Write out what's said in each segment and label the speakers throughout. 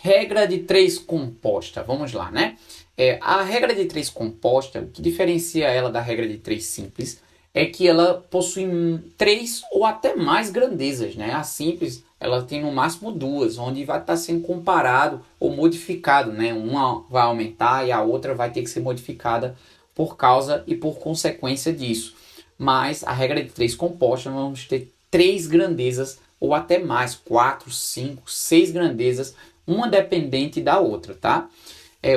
Speaker 1: Regra de 3 composta. Vamos lá, né? A regra de 3 composta, o que diferencia ela da regra de 3 simples, é que ela possui 3 ou até mais grandezas, né? A simples, ela tem no máximo 2, onde vai estar sendo comparado ou modificado, né? Uma vai aumentar e a outra vai ter que ser modificada por causa e por consequência disso. Mas a regra de 3 composta, nós vamos ter 3 grandezas ou até mais, 4, 5, 6 grandezas, uma dependente da outra, tá?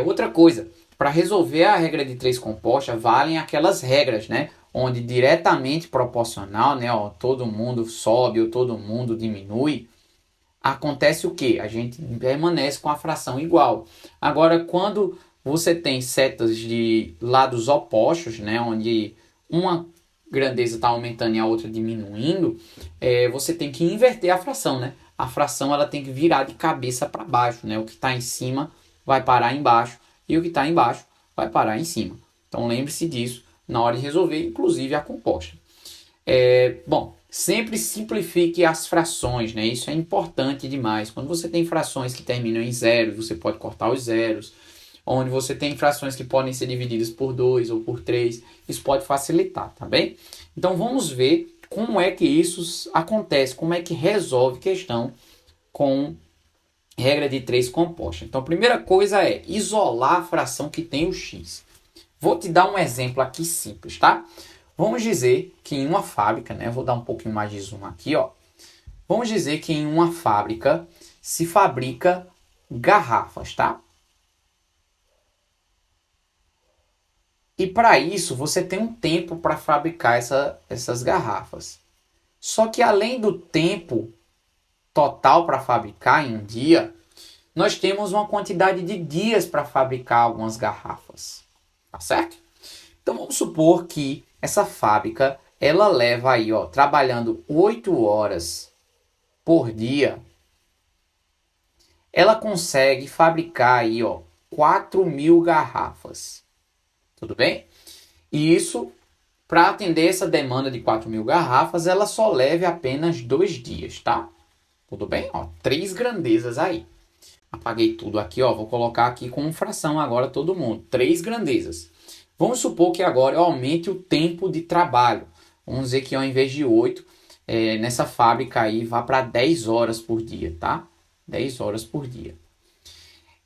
Speaker 1: Outra coisa, para resolver a regra de 3 composta, valem aquelas regras, né? Onde diretamente proporcional, né? Ó, todo mundo sobe ou todo mundo diminui. Acontece o quê? A gente permanece com a fração igual. Agora, quando você tem setas de lados opostos, né? Onde uma grandeza está aumentando e a outra diminuindo, você tem que inverter a fração, né? A fração ela tem que virar de cabeça para baixo, né? O que está em cima vai parar embaixo e o que está embaixo vai parar em cima. Então lembre-se disso na hora de resolver, inclusive a composta. Bom, sempre simplifique as frações, né? Isso é importante demais. Quando você tem frações que terminam em zeros, você pode cortar os zeros. Onde você tem frações que podem ser divididas por 2 ou por 3, isso pode facilitar, tá bem? Então vamos ver como é que isso acontece, como é que resolve questão com regra de 3 composta. Então a primeira coisa é isolar a fração que tem o x. Vou te dar um exemplo aqui simples, tá? Vamos dizer que em uma fábrica, né? Vou dar um pouquinho mais de zoom aqui, ó. Vamos dizer que em uma fábrica se fabrica garrafas, tá? E para isso você tem um tempo para fabricar essas garrafas. Só que além do tempo total para fabricar em um dia, nós temos uma quantidade de dias para fabricar algumas garrafas. Tá certo? Então vamos supor que essa fábrica ela leva aí, ó, trabalhando 8 horas por dia, ela consegue fabricar aí, ó, 4.000 garrafas. Tudo bem? E isso, para atender essa demanda de 4.000 garrafas, ela só leva apenas 2 dias, tá? Tudo bem? Ó, 3 grandezas aí. Apaguei tudo aqui, ó. Vou colocar aqui como fração agora todo mundo. 3 grandezas. Vamos supor que agora eu aumente o tempo de trabalho. Vamos dizer que ao invés de 8, nessa fábrica aí vá para 10 horas por dia, tá? 10 horas por dia.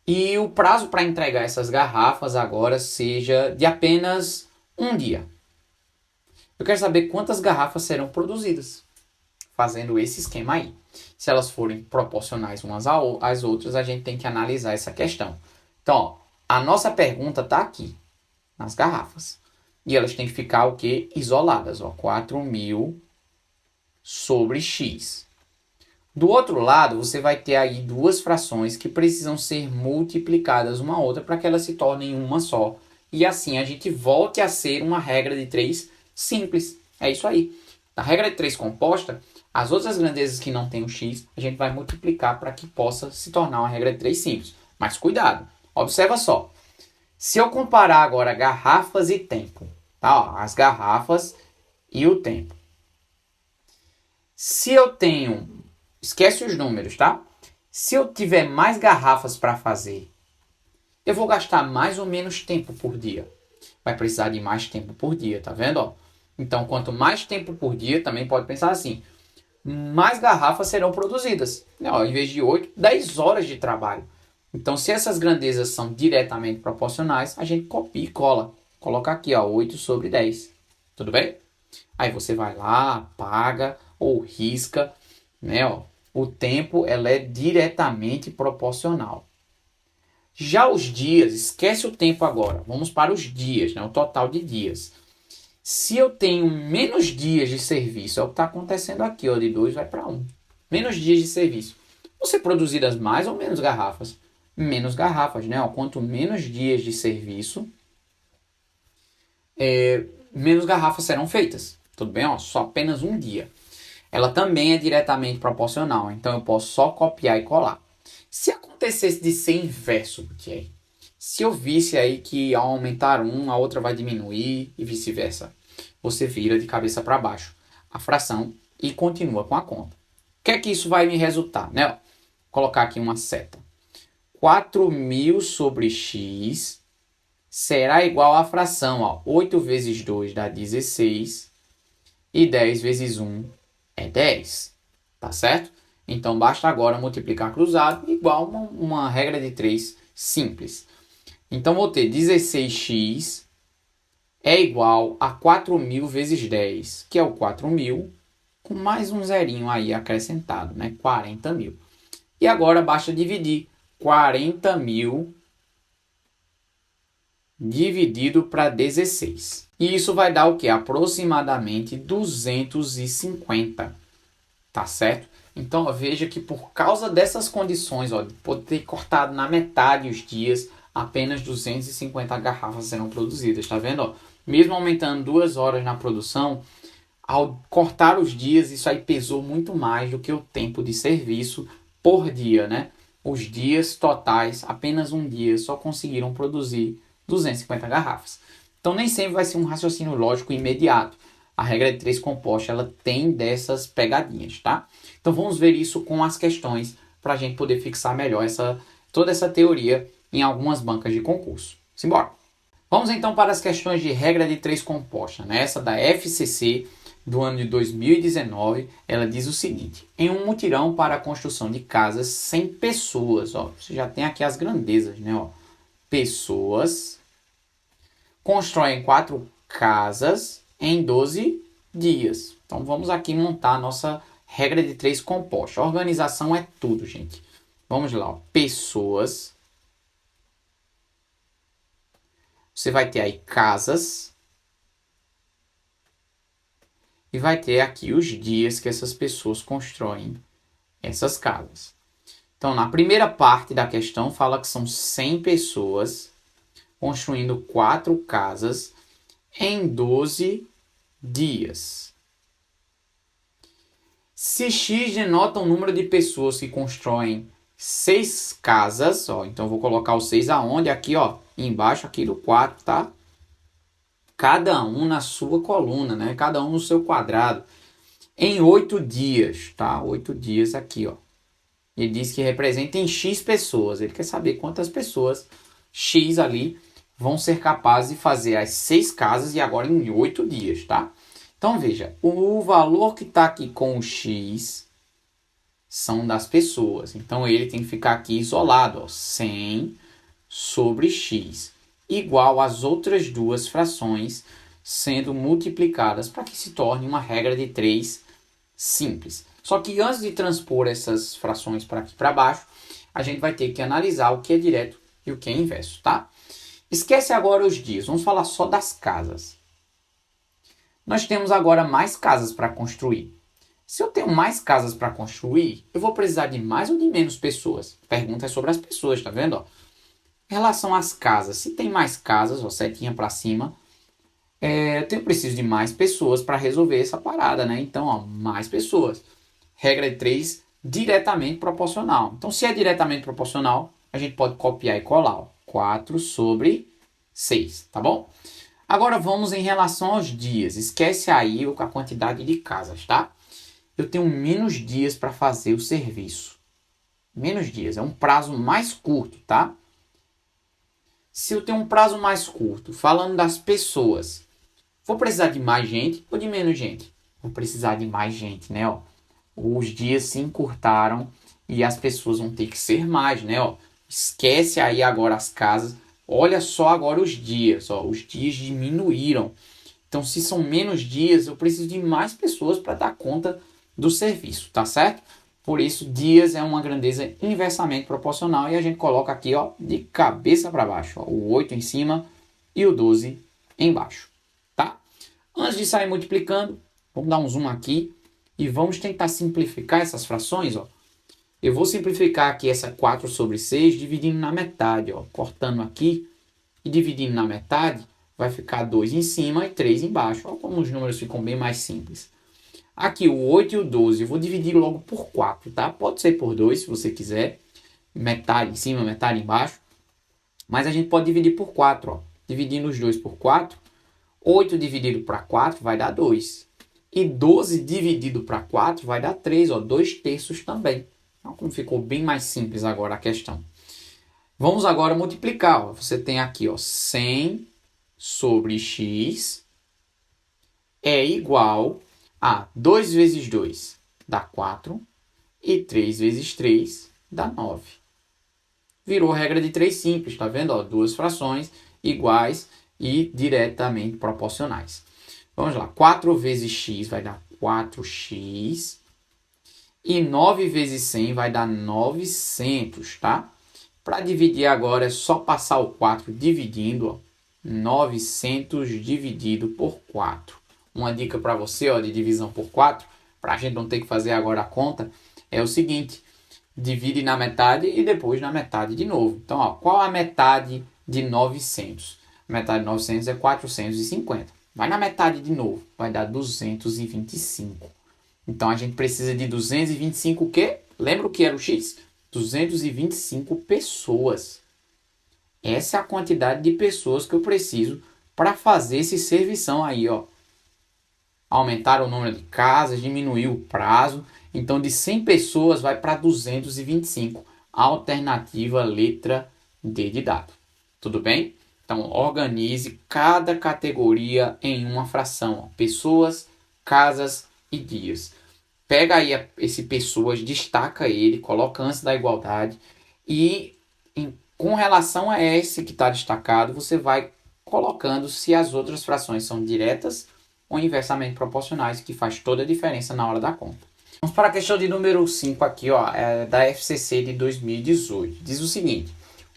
Speaker 1: E o prazo para entregar essas garrafas agora seja de apenas um dia. Eu quero saber quantas garrafas serão produzidas fazendo esse esquema aí. Se elas forem proporcionais umas às outras, a gente tem que analisar essa questão. Então, ó, a nossa pergunta está aqui, nas garrafas. E elas têm que ficar o quê? Isoladas. Ó, 4.000 sobre x. Do outro lado, você vai ter aí duas frações que precisam ser multiplicadas uma a outra para que elas se tornem uma só. E assim a gente volte a ser uma regra de 3 simples. É isso aí. Na regra de 3 composta, as outras grandezas que não tem o x, a gente vai multiplicar para que possa se tornar uma regra de 3 simples. Mas cuidado, observa só. Se eu comparar agora garrafas e tempo, tá? Ó, as garrafas e o tempo. Se eu tenho... Esquece os números, tá? Se eu tiver mais garrafas para fazer, eu vou gastar mais ou menos tempo por dia. Vai precisar de mais tempo por dia, tá vendo? Ó? Então, quanto mais tempo por dia, também pode pensar assim, mais garrafas serão produzidas. Ó, em vez de 8, 10 horas de trabalho. Então, se essas grandezas são diretamente proporcionais, a gente copia e cola. Coloca aqui, ó, 8 sobre 10. Tudo bem? Aí você vai lá, apaga ou risca, né? Ó, o tempo ela é diretamente proporcional. Já os dias, esquece o tempo agora. Vamos para os dias, né? O total de dias. Se eu tenho menos dias de serviço, é o que está acontecendo aqui, ó, de 2 vai para 1. Menos dias de serviço. Vão ser produzidas mais ou menos garrafas? Menos garrafas, né? Ó, quanto menos dias de serviço, menos garrafas serão feitas. Tudo bem? Ó, só apenas um dia. Ela também é diretamente proporcional, então eu posso só copiar e colar. Se acontecesse de ser inverso, porque se eu visse aí que ao aumentar um, a outra vai diminuir e vice-versa, você vira de cabeça para baixo a fração e continua com a conta. O que é que isso vai me resultar, né? Vou colocar aqui uma seta. 4.000 sobre x será igual à fração, ó, 8 vezes 2 dá 16 e 10 vezes 1 é 10, tá certo? Então, basta agora multiplicar cruzado igual uma regra de 3 simples. Então, vou ter 16x é igual a 4.000 vezes 10, que é o 4.000, com mais um zerinho aí acrescentado, né? 40.000. E agora basta dividir 40.000 dividido para 16. E isso vai dar o quê? Aproximadamente 250, tá certo? Então, ó, veja que por causa dessas condições, ó, de poder ter cortado na metade os dias, apenas 250 garrafas serão produzidas, tá vendo? Ó? Mesmo aumentando 2 horas na produção, ao cortar os dias, isso aí pesou muito mais do que o tempo de serviço por dia, né? Os dias totais, apenas um dia, só conseguiram produzir 250 garrafas. Então, nem sempre vai ser um raciocínio lógico imediato. A regra de 3 composta, ela tem dessas pegadinhas, tá? Então, vamos ver isso com as questões para a gente poder fixar melhor toda essa teoria em algumas bancas de concurso. Simbora! Vamos então para as questões de regra de 3 composta, né? Essa da FCC do ano de 2019, ela diz o seguinte: em um mutirão para a construção de casas sem pessoas, ó, você já tem aqui as grandezas, né? Ó, pessoas constroem 4 casas em 12 dias. Então vamos aqui montar a nossa regra de 3 composta. Organização é tudo, gente. Vamos lá, ó. Pessoas. Você vai ter aí casas. E vai ter aqui os dias que essas pessoas constroem essas casas. Então, na primeira parte da questão, fala que são 100 pessoas construindo 4 casas em 12 dias. Se x denota o número de pessoas que constroem 6 casas, ó, então eu vou colocar o 6 aonde? Aqui, ó, embaixo aqui do 4, tá? Cada um na sua coluna, né? Cada um no seu quadrado. Em 8 dias, tá? 8 dias aqui, ó. Ele diz que representa em x pessoas. Ele quer saber quantas pessoas x ali vão ser capazes de fazer as 6 casas e agora em 8 dias, tá? Então, veja, o valor que está aqui com o x são das pessoas. Então, ele tem que ficar aqui isolado, ó, 100 sobre x, igual às outras duas frações sendo multiplicadas para que se torne uma regra de 3 simples. Só que antes de transpor essas frações para aqui para baixo, a gente vai ter que analisar o que é direto e o que é inverso, tá? Esquece agora os dias, vamos falar só das casas. Nós temos agora mais casas para construir. Se eu tenho mais casas para construir, eu vou precisar de mais ou de menos pessoas? A pergunta é sobre as pessoas, tá vendo? Ó? Em relação às casas, se tem mais casas, ó, setinha para cima, eu preciso de mais pessoas para resolver essa parada, né? Então, ó, mais pessoas. Regra de 3, diretamente proporcional. Então, se é diretamente proporcional, a gente pode copiar e colar, ó, 4 sobre 6, tá bom? Agora vamos em relação aos dias. Esquece aí a quantidade de casas, tá? Eu tenho menos dias para fazer o serviço. Menos dias, é um prazo mais curto, tá? Se eu tenho um prazo mais curto, falando das pessoas, vou precisar de mais gente ou de menos gente? Vou precisar de mais gente, né? Ó, os dias se encurtaram e as pessoas vão ter que ser mais, né? Ó, esquece aí agora as casas. Olha só agora os dias. Ó, os dias diminuíram. Então, se são menos dias, eu preciso de mais pessoas para dar conta do serviço, tá certo? Por isso, dias é uma grandeza inversamente proporcional e a gente coloca aqui, ó, de cabeça para baixo. Ó, o 8 em cima e o 12 embaixo, tá? Antes de sair multiplicando, vamos dar um zoom aqui e vamos tentar simplificar essas frações, ó. Eu vou simplificar aqui essa 4 sobre 6 dividindo na metade, ó, cortando aqui e dividindo na metade, vai ficar 2 em cima e 3 embaixo. Olha como os números ficam bem mais simples. Aqui o 8 e o 12, eu vou dividir logo por 4, tá? Pode ser por 2 se você quiser. Metade em cima, metade embaixo. Mas a gente pode dividir por 4, ó. Dividindo os 2 por 4. 8 dividido para 4 vai dar 2. E 12 dividido para 4 vai dar 3, ó. 2 terços também. Então, como ficou bem mais simples agora a questão. Vamos agora multiplicar. Ó. Você tem aqui, ó, 100 sobre x é igual a 2 vezes 2 dá 4 e 3 vezes 3 dá 9. Virou regra de 3 simples, tá vendo? Ó, duas frações iguais e diretamente proporcionais. Vamos lá, 4 vezes x vai dar 4x e 9 vezes 100 vai dar 900, tá? Para dividir agora é só passar o 4 dividindo, ó, 900 dividido por 4. Uma dica para você, ó, de divisão por 4, para a gente não ter que fazer agora a conta, é o seguinte: divide na metade e depois na metade de novo. Então, ó, qual a metade de 900? A metade de 900 é 450. Vai na metade de novo, vai dar 225. Então, a gente precisa de 225 o quê? Lembra o que era o x? 225 pessoas. Essa é a quantidade de pessoas que eu preciso para fazer esse servição aí, ó. Aumentar o número de casas, diminuir o prazo. Então, de 100 pessoas vai para 225. Alternativa letra D de dado. Tudo bem? Então, organize cada categoria em uma fração. Ó. Pessoas, casas e dias. Pega aí esse pessoas, destaca ele, coloca antes da igualdade e com relação a esse que está destacado, você vai colocando se as outras frações são diretas ou inversamente proporcionais, que faz toda a diferença na hora da conta. Vamos para a questão de número 5 aqui, ó, da FCC de 2018. Diz o seguinte: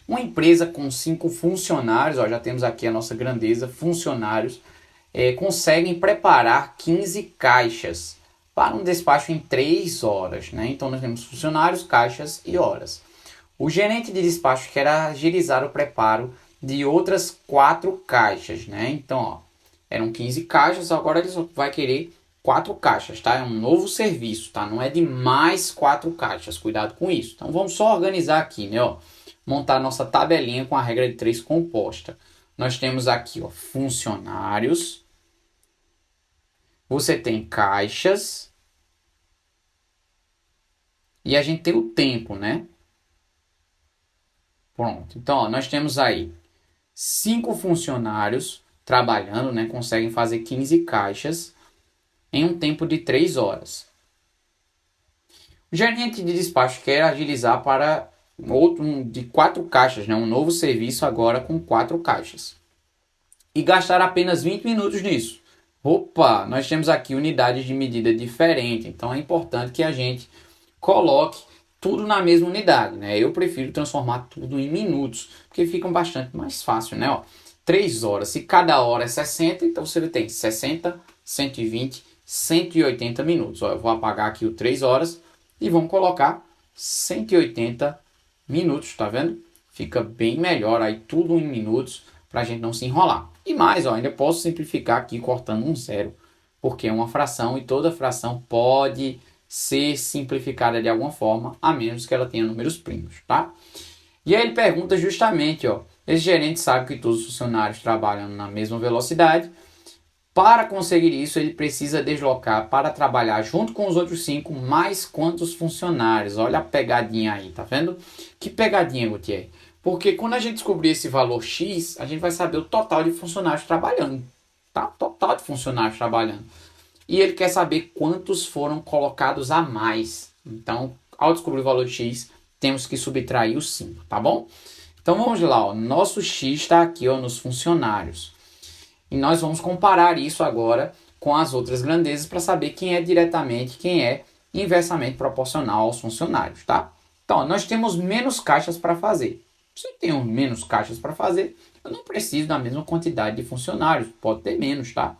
Speaker 1: uma empresa com 5 funcionários, ó, já temos aqui a nossa grandeza, funcionários, conseguem preparar 15 caixas para um despacho em 3 horas. Né? Então, nós temos funcionários, caixas e horas. O gerente de despacho quer agilizar o preparo de outras 4 caixas. Né? Então, ó, eram 15 caixas, agora ele só vai querer 4 caixas. Tá? É um novo serviço, tá? Não é de mais 4 caixas. Cuidado com isso. Então, vamos só organizar aqui, né? Ó, montar nossa tabelinha com a regra de 3 composta. Nós temos aqui, ó, funcionários. Você tem caixas. E a gente tem o tempo, né? Pronto. Então, ó, nós temos aí 5 funcionários trabalhando, né? Conseguem fazer 15 caixas em um tempo de 3 horas. O gerente de despacho quer agilizar para outro de 4 caixas, né? Um novo serviço agora com 4 caixas. E gastar apenas 20 minutos nisso. Opa, nós temos aqui unidades de medida diferentes. Então, é importante que a gente coloque tudo na mesma unidade, né? Eu prefiro transformar tudo em minutos, porque fica bastante mais fácil, né? Ó, 3 horas, se cada hora é 60, então você tem 60, 120, 180 minutos. Ó, eu vou apagar aqui o 3 horas e vamos colocar 180 minutos, tá vendo? Fica bem melhor aí, tudo em minutos, para a gente não se enrolar. E mais, ó, ainda posso simplificar aqui cortando um zero, porque é uma fração e toda fração pode ser simplificada de alguma forma, a menos que ela tenha números primos, tá? E aí ele pergunta justamente, ó, esse gerente sabe que todos os funcionários trabalham na mesma velocidade. Para conseguir isso, ele precisa deslocar para trabalhar junto com os outros 5 mais quantos funcionários? Olha a pegadinha aí, tá vendo? Que pegadinha, Gutierrez? Porque quando a gente descobrir esse valor X, a gente vai saber o total de funcionários trabalhando, tá? Total de funcionários trabalhando. E ele quer saber quantos foram colocados a mais. Então, ao descobrir o valor de X, temos que subtrair os 5, tá bom? Então, vamos lá. Ó. Nosso X está aqui ó, nos funcionários. E nós vamos comparar isso agora com as outras grandezas para saber quem é diretamente, quem é inversamente proporcional aos funcionários, tá? Então, nós temos menos caixas para fazer. Se eu tenho menos caixas para fazer, eu não preciso da mesma quantidade de funcionários. Pode ter menos, tá?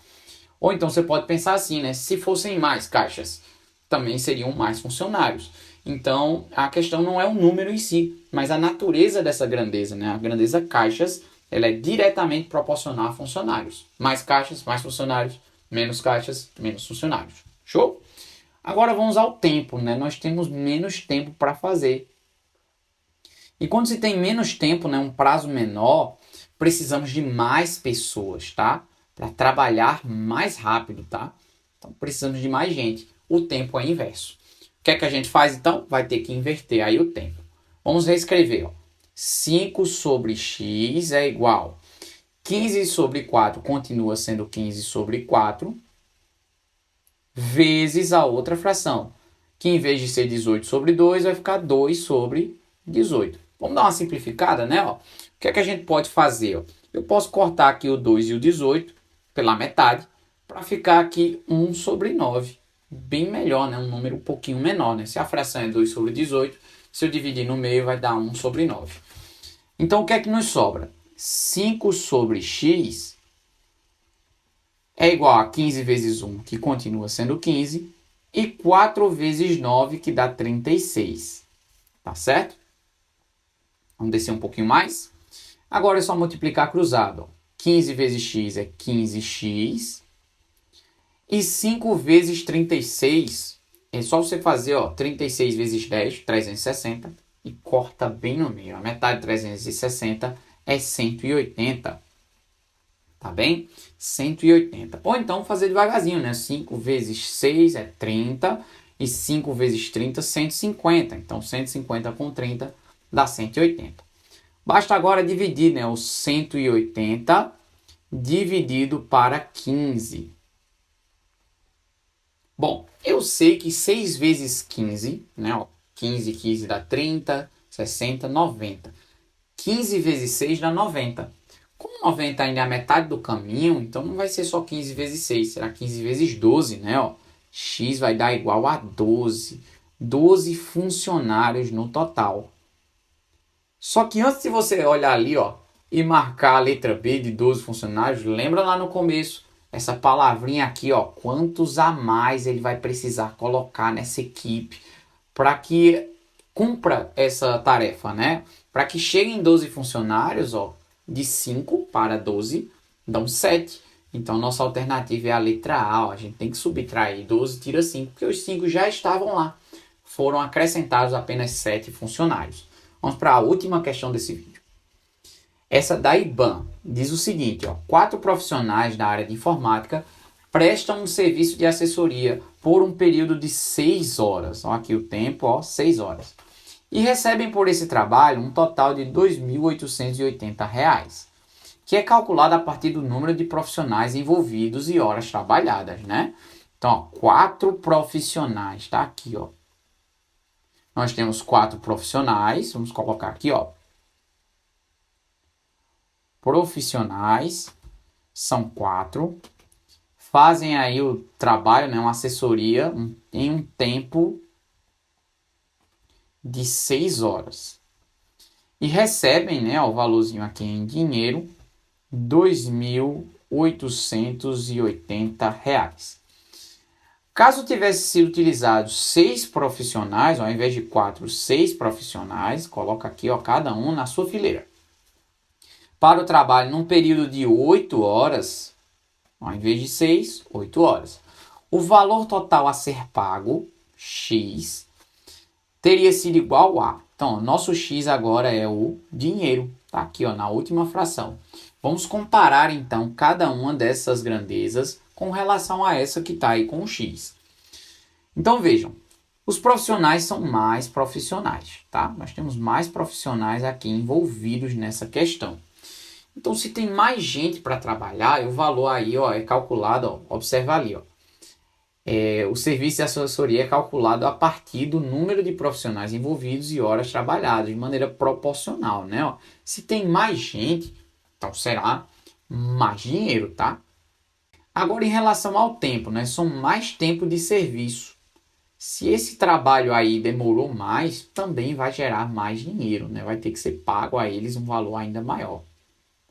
Speaker 1: Ou então você pode pensar assim, né? Se fossem mais caixas, também seriam mais funcionários. Então, a questão não é o número em si, mas a natureza dessa grandeza, né? A grandeza caixas, ela é diretamente proporcional a funcionários. Mais caixas, mais funcionários. Menos caixas, menos funcionários. Show? Agora vamos ao tempo, né? Nós temos menos tempo para fazer. E quando se tem menos tempo, né? Um prazo menor, precisamos de mais pessoas, tá? Para trabalhar mais rápido, tá? Então precisamos de mais gente. O tempo é inverso. O que é que a gente faz então? Vai ter que inverter aí o tempo. Vamos reescrever, ó. 5 sobre x é igual 15 sobre 4 continua sendo 15 sobre 4, vezes a outra fração, que em vez de ser 18 sobre 2, vai ficar 2 sobre 18. Vamos dar uma simplificada, né? Ó, o que é que a gente pode fazer? Ó? Eu posso cortar aqui o 2 e o 18 pela metade, para ficar aqui 1 sobre 9. Bem melhor, né? Um número um pouquinho menor, né? Se a fração é 2 sobre 18, se eu dividir no meio, vai dar 1 sobre 9. Então, o que é que nos sobra? 5 sobre x é igual a 15 vezes 1, que continua sendo 15, e 4 vezes 9, que dá 36. Tá certo? Vamos descer um pouquinho mais. Agora é só multiplicar cruzado. 15 vezes x é 15x. E 5 vezes 36, é só você fazer, ó, 36 vezes 10, 360, e corta bem no meio. A metade de 360 é 180. Tá bem? 180. Ou então fazer devagarzinho, né? 5 vezes 6 é 30. E 5 vezes 30, 150. Então, 150 com 30 dá 180. Basta agora dividir, né? O 180 dividido para 15. Bom, eu sei que 6 vezes 15, né? Ó, 15, 15 dá 30, 60, 90. 15 vezes 6 dá 90. Como 90 ainda é a metade do caminho, então não vai ser só 15 vezes 6, será 15 vezes 12, né? Ó, x vai dar igual a 12. 12 funcionários no total. Só que antes de você olhar ali, ó, e marcar a letra B de 12 funcionários, lembra lá no começo, essa palavrinha aqui, ó, quantos a mais ele vai precisar colocar nessa equipe para que cumpra essa tarefa, né? Para que chegue em 12 funcionários, ó, de 5 para 12, dão 7. Então, nossa alternativa é a letra A. Ó. A gente tem que subtrair 12, tira 5, porque os 5 já estavam lá. Foram acrescentados apenas 7 funcionários. Vamos para a última questão desse vídeo. Essa da IBAN diz o seguinte, ó, 4 profissionais da área de informática prestam um serviço de assessoria por um período de 6 horas. Ó, aqui o tempo, ó, 6 horas. E recebem por esse trabalho um total de R$ 2.880, que é calculado a partir do número de profissionais envolvidos e horas trabalhadas, né? Então, ó, 4 profissionais, tá aqui, ó. Nós temos 4 profissionais, vamos colocar aqui, ó. Profissionais, são 4, fazem aí o trabalho, né, uma assessoria em um tempo de 6 horas. E recebem, né, o valorzinho aqui em dinheiro, R$ 2.880. Caso tivesse sido utilizado 6 profissionais, ao invés de 4, 6 profissionais, coloca aqui, ó, cada um na sua fileira. Para o trabalho num período de 8 horas, ao invés de 6, 8 horas. O valor total a ser pago, X, teria sido igual a... Então, nosso X agora é o dinheiro. Tá aqui, ó, na última fração. Vamos comparar, então, cada uma dessas grandezas com relação a essa que está aí com o X. Então, vejam. Os profissionais são mais profissionais, tá? Nós temos mais profissionais aqui envolvidos nessa questão. Então, se tem mais gente para trabalhar, o valor aí, ó, é calculado, ó, observa ali, ó. O serviço de assessoria é calculado a partir do número de profissionais envolvidos e horas trabalhadas, de maneira proporcional, né? Ó, se tem mais gente, então será mais dinheiro, tá? Agora, em relação ao tempo, né? São mais tempo de serviço. Se esse trabalho aí demorou mais, também vai gerar mais dinheiro, né? Vai ter que ser pago a eles um valor ainda maior.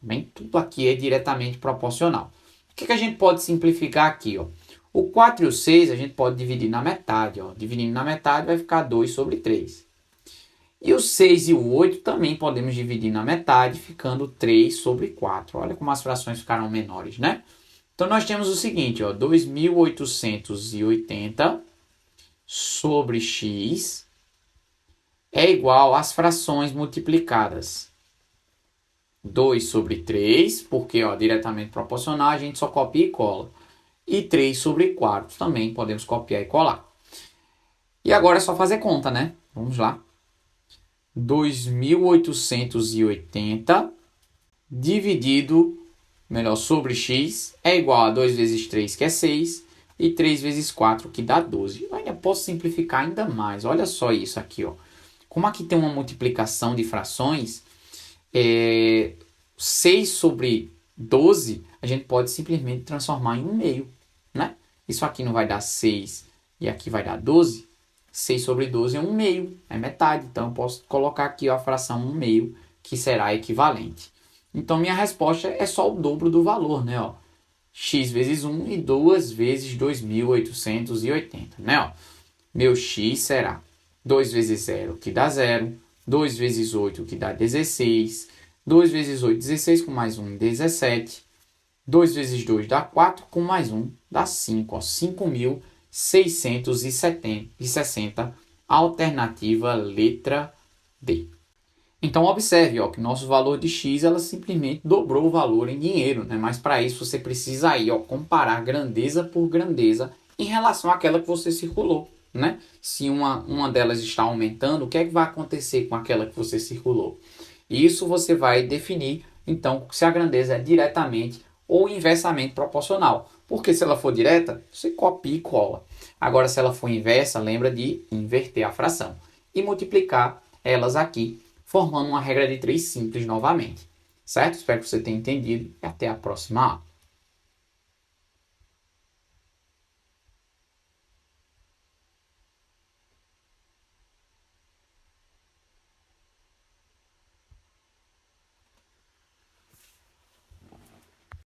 Speaker 1: Bem, tudo aqui é diretamente proporcional. O que a gente pode simplificar aqui, ó? O 4 e o 6 a gente pode dividir na metade, ó. Dividindo na metade vai ficar 2 sobre 3. E o 6 e o 8 também podemos dividir na metade, ficando 3 sobre 4. Olha como as frações ficaram menores, né? Então, nós temos o seguinte, ó, 2.880 sobre x é igual às frações multiplicadas. 2 sobre 3, porque, ó, diretamente proporcional, a gente só copia e cola. E 3 sobre 4 também podemos copiar e colar. E agora é só fazer conta, né? Vamos lá. 2.880 dividido, sobre x, é igual a 2 vezes 3, que é 6, e 3 vezes 4, que dá 12. Eu ainda posso simplificar ainda mais. Olha só isso aqui, ó. Como aqui tem uma multiplicação de frações, 6 sobre 12, a gente pode simplesmente transformar em 1 meio, né? Isso aqui não vai dar 6 e aqui vai dar 12. 6 sobre 12 é 1 meio, é metade. Então, eu posso colocar aqui a fração 1 meio, que será equivalente. Então, minha resposta é só o dobro do valor, né? Ó, x vezes 1 e 2 vezes 2.880, né? Ó, meu x será 2 vezes 0, que dá 0. 2 vezes 8, que dá 16. 2 vezes 8, 16, com mais 1, 17. 2 vezes 2 dá 4, com mais 1 dá 5. 5.660, alternativa letra D. Então, observe, ó, que nosso valor de x ela simplesmente dobrou o valor em dinheiro, né? Mas para isso você precisa aí, ó, comparar grandeza por grandeza em relação àquela que você circulou, né? Se uma delas está aumentando, o que é que vai acontecer com aquela que você circulou? Isso você vai definir, então, se a grandeza é diretamente ou inversamente proporcional. Porque se ela for direta, você copia e cola. Agora, se ela for inversa, lembra de inverter a fração e multiplicar elas aqui, formando uma regra de 3 simples novamente. Certo? Espero que você tenha entendido e até a próxima aula.